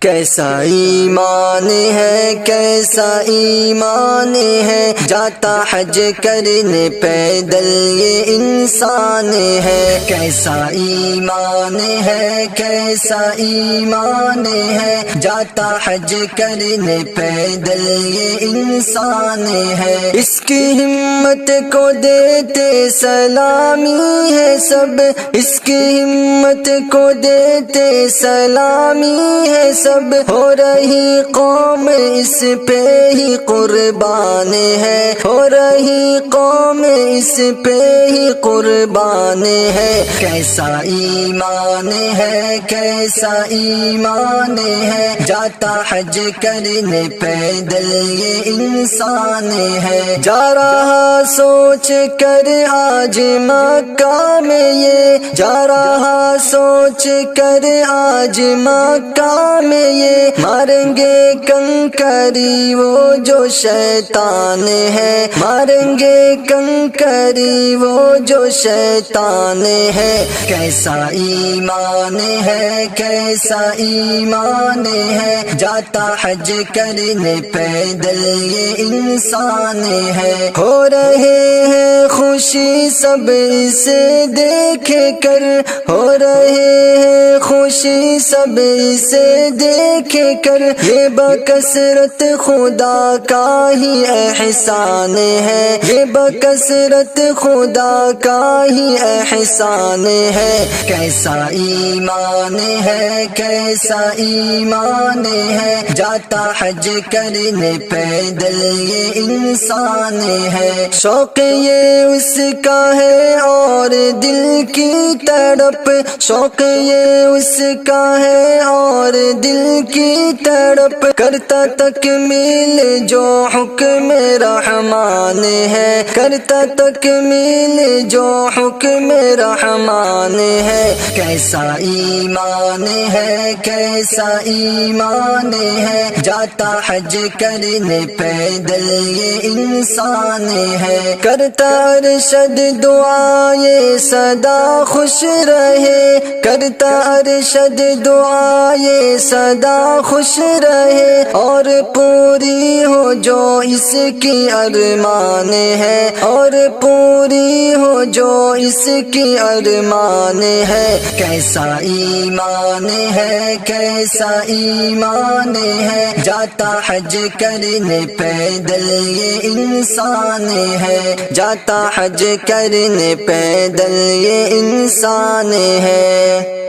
کیسا ایمان ہے، کیسا ایمان ہے، جاتا حج کرنے پیدل یہ انسان ہے۔ کیسا ایمان ہے، کیسا ایمان ہے، جاتا حج کرنے پیدل یہ انسان ہے۔ اس کی ہمت کو دیتے سلامی ہے سب، اس کی ہمت کو دیتے سلامی ہے سب، ہو رہی قوم اس پہ ہی قربان ہے، ہو رہی قوم اس پہ ہی قربان ہے۔ کیسا ایمان ہے، کیسا ایمان ہے، جاتا حج کرنے پیدل یہ انسان ہے۔ جا رہا سوچ کر آج مکہ میں یہ، جا رہا سوچ کر آج مکہ میں یہ، ماریں گے کنکری وہ جو شیطان ہے، ماریں گے کنکری وہ جو شیطان ہے۔ کیسا ایمان ہے، کیسا ایمان ہے، جاتا حج کرنے پیدل یہ انسان ہے۔ ہو رہے ہیں خوشی سب اسے دیکھ کر، ہو رہے ہیں خوشی سب اسے دیکھ کر، یہ بکثرت خدا کا ہی احسان ہے، یہ بکثرت خدا کا ہی احسان ہے۔ کیسا ایمان ہے، کیسا ایمان ہے، جاتا حج کرنے پیدل یہ انسان ہے۔ شوق یہ اس کا ہے اور دل کی تڑپ، شوق یہ اس کا ہے اور دل کی تڑپ، کرتا تکمیل جو حکم رحمان ہے، کرتا تکمیل جو حکم رحمان ہے۔ کیسا ایمان ہے، کیسا ایمان ہے، جاتا حج کرنے پیدل یہ انسان ہے۔ کرتا ارشد دعا یہ سدا خوش رہے، کرتا ارشد دعا یہ سدا خوش رہے، اور پوری ہو جو اس کی ارمان ہے، اور پوری ہو جو اس کی ارمان ہے۔ کیسا ایمان ہے، کیسا ایمان ہے، جاتا حج کرنے پیدل یہ انسان ہے، جاتا حج کرنے پیدل یہ انسان ہے۔